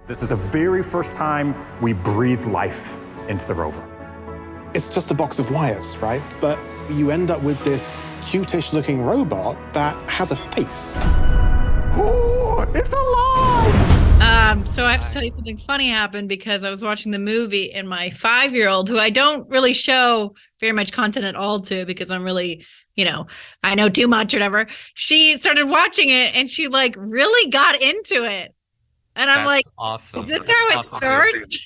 This is the very first time we breathe life into the rover. It's just a box of wires, right? But you end up with this cutish looking robot that has a face. Oh, it's alive! So I have to tell you something funny happened because I was watching the movie and my 5-year-old, who I don't really show very much content at all to because I'm really, I know too much or whatever. She started watching it and she like really got into it. And I'm like, awesome. Is this how it starts?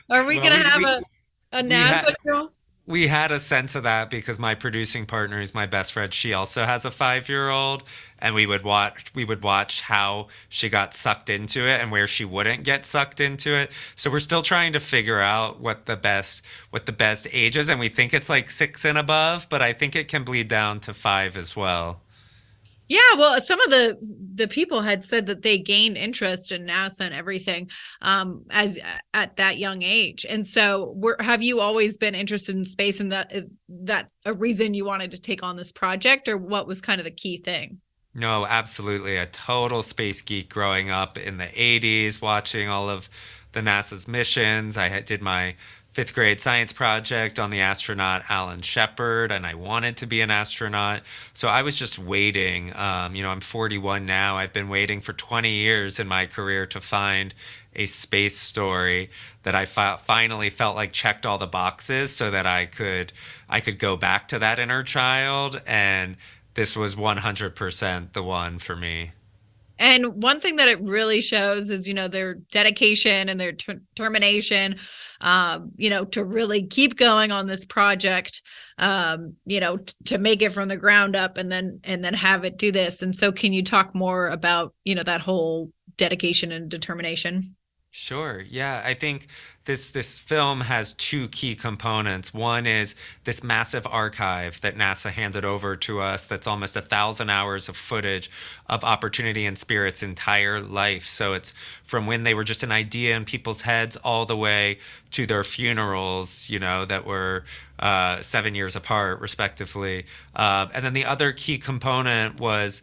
Are we going to have a NASA show? We had a sense of that because my producing partner is my best friend. She also has a 5-year-old, and we would watch how she got sucked into it and where she wouldn't get sucked into it. So we're still trying to figure out what the best age is, and we think it's like 6 and above, but I think it can bleed down to 5 as well. Yeah, well, some of the people had said that they gained interest in NASA and everything as at that young age. And so have you always been interested in space, and is that a reason you wanted to take on this project, or what was kind of the key thing? No, absolutely. A total space geek growing up in the 80s, watching all of the NASA's missions. I did my 5th grade science project on the astronaut Alan Shepard, and I wanted to be an astronaut. So I was just waiting. I'm 41 now. I've been waiting for 20 years in my career to find a space story that I finally felt like checked all the boxes so that I could go back to that inner child. And this was 100% the one for me. And one thing that it really shows is, their dedication and their determination, to really keep going on this project, to make it from the ground up and then have it do this. And so can you talk more about, that whole dedication and determination? Sure. Yeah, I think this film has 2 key components. One is this massive archive that NASA handed over to us that's almost 1,000 hours of footage of Opportunity and Spirit's entire life. So it's from when they were just an idea in people's heads all the way to their funerals, that were 7 years apart, respectively. And then the other key component was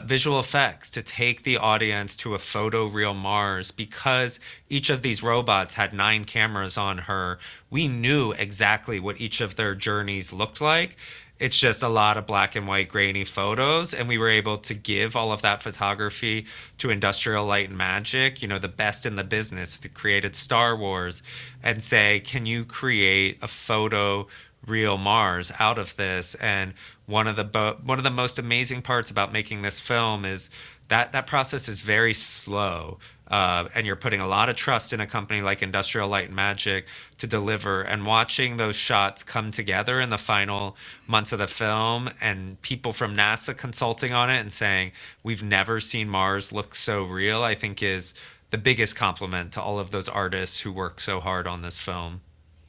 visual effects, to take the audience to a photoreal Mars. Because each of these robots had 9 cameras on her, we knew exactly what each of their journeys looked like. It's just a lot of black and white grainy photos, and we were able to give all of that photography to Industrial Light and Magic, the best in the business, that created Star Wars, and say, can you create a photo real Mars out of this? And one of the most amazing parts about making this film is that process is very slow, and you're putting a lot of trust in a company like Industrial Light and Magic to deliver. And watching those shots come together in the final months of the film, and people from NASA consulting on it and saying, we've never seen Mars look so real, I think is the biggest compliment to all of those artists who worked so hard on this film.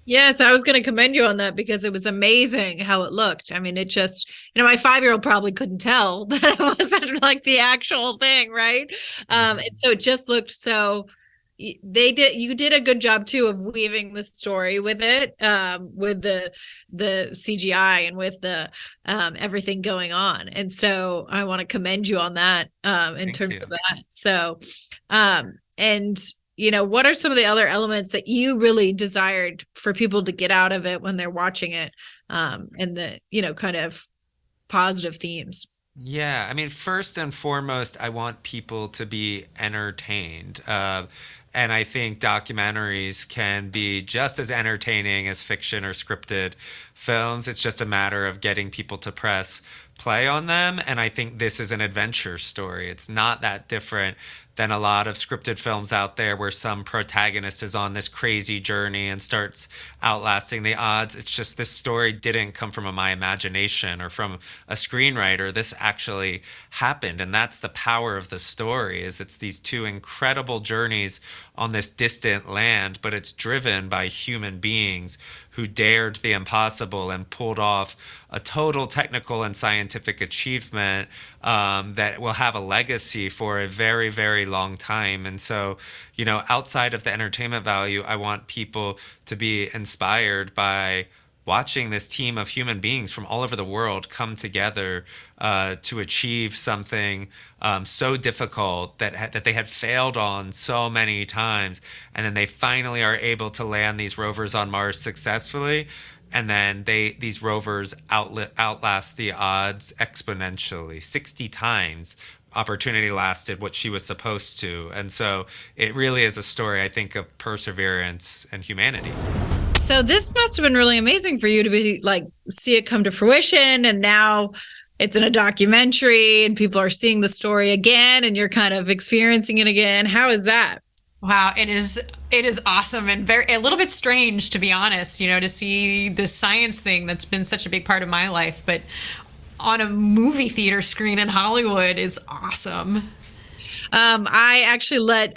Yes, I was going to commend you on that because it was amazing how it looked. I mean, it just, my 5-year-old probably couldn't tell that it wasn't like the actual thing, right? And so it just looked so. You did a good job too of weaving the story with it, with the CGI and with the everything going on. And so I want to commend you on that in terms of that. So, and what are some of the other elements that you really desired for people to get out of it when they're watching it, and the, kind of positive themes? Yeah, I mean, first and foremost, I want people to be entertained. And I think documentaries can be just as entertaining as fiction or scripted films. It's just a matter of getting people to press play on them. And I think this is an adventure story. It's not that different than a lot of scripted films out there where some protagonist is on this crazy journey and starts outlasting the odds. It's just this story didn't come from my imagination or from a screenwriter. This actually happened, and that's the power of the story. Is it's these 2 incredible journeys on this distant land, but it's driven by human beings who dared the impossible and pulled off a total technical and scientific achievement that will have a legacy for a very, very long time. And so, outside of the entertainment value, I want people to be inspired by watching this team of human beings from all over the world come together to achieve something so difficult that they had failed on so many times, and then they finally are able to land these rovers on Mars successfully, and then these rovers outlast the odds exponentially, 60 times. Opportunity lasted what she was supposed to, and so it really is a story, I think, of perseverance and humanity. So this must have been really amazing for you to be like, see it come to fruition, and now it's in a documentary and people are seeing the story again and you're kind of experiencing it again. How is that? Wow, it is awesome and a little bit strange, to be honest, to see this science thing that's been such a big part of my life, but on a movie theater screen in Hollywood is awesome. I actually let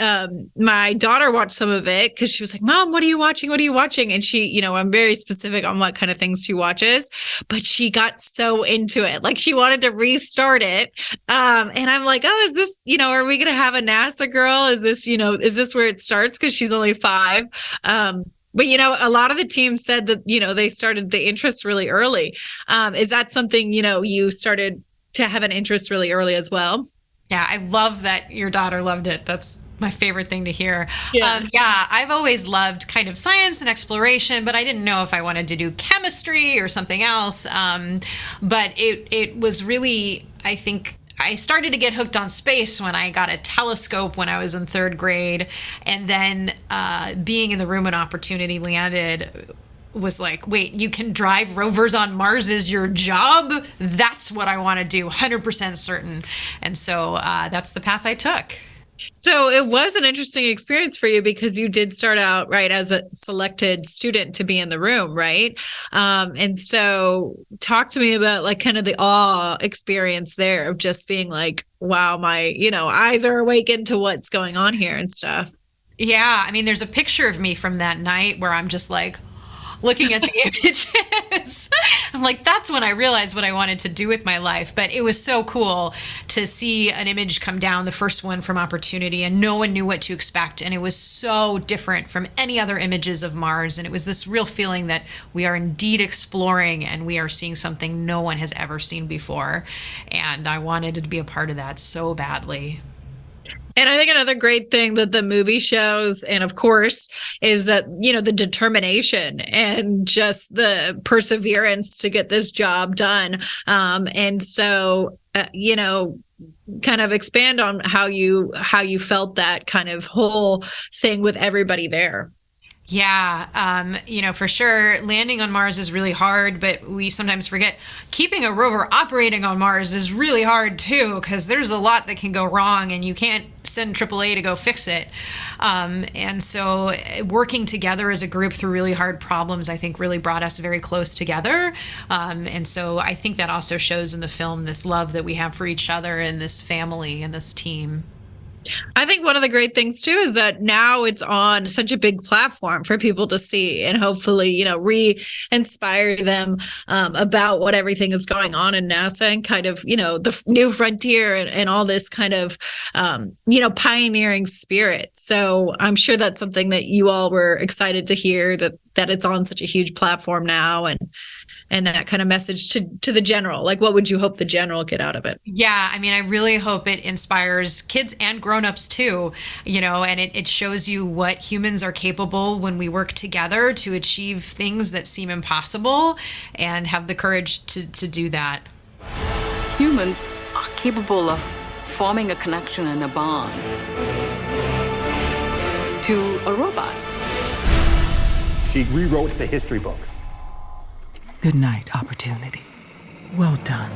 my daughter watch some of it because she was like, Mom, what are you watching? What are you watching? And she, I'm very specific on what kind of things she watches, but she got so into it. Like she wanted to restart it. And I'm like, oh, is this, are we going to have a NASA girl? Is this where it starts? Because she's only 5. But, a lot of the team said that, they started the interest really early. Is that something, you started to have an interest really early as well? Yeah, I love that your daughter loved it. That's my favorite thing to hear. Yeah. I've always loved kind of science and exploration, but I didn't know if I wanted to do chemistry or something else. But it was really, I think, I started to get hooked on space when I got a telescope when I was in 3rd grade. And then being in the room when Opportunity landed was like, wait, you can drive rovers on Mars is your job? That's what I want to do, 100% certain. And so that's the path I took. So it was an interesting experience for you because you did start out, right, as a selected student to be in the room, right? And so talk to me about like kind of the awe experience there of just being like, wow, my, eyes are awakened to what's going on here and stuff. Yeah, I mean, there's a picture of me from that night where I'm just like, looking at the images. I'm like, that's when I realized what I wanted to do with my life. But it was so cool to see an image come down, the first one from Opportunity, and no one knew what to expect. And it was so different from any other images of Mars. And it was this real feeling that we are indeed exploring and we are seeing something no one has ever seen before. And I wanted to be a part of that so badly. And I think another great thing that the movie shows, and of course, is that, the determination and just the perseverance to get this job done. And so, kind of expand on how you felt that kind of whole thing with everybody there. Yeah, for sure, landing on Mars is really hard, but we sometimes forget keeping a rover operating on Mars is really hard too, because there's a lot that can go wrong and you can't send AAA to go fix it. And so working together as a group through really hard problems, I think really brought us very close together. And so I think that also shows in the film this love that we have for each other and this family and this team. I think one of the great things too is that now it's on such a big platform for people to see and hopefully, re-inspire them about what everything is going on in NASA and kind of, the new frontier and all this kind of, pioneering spirit. So I'm sure that's something that you all were excited to hear that it's on such a huge platform now and that kind of message to the general. Like, what would you hope the general get out of it? Yeah, I mean, I really hope it inspires kids and grown-ups too, and it shows you what humans are capable when we work together to achieve things that seem impossible and have the courage to do that. Humans are capable of forming a connection and a bond to a robot. She rewrote the history books. Good night, Opportunity. Well done.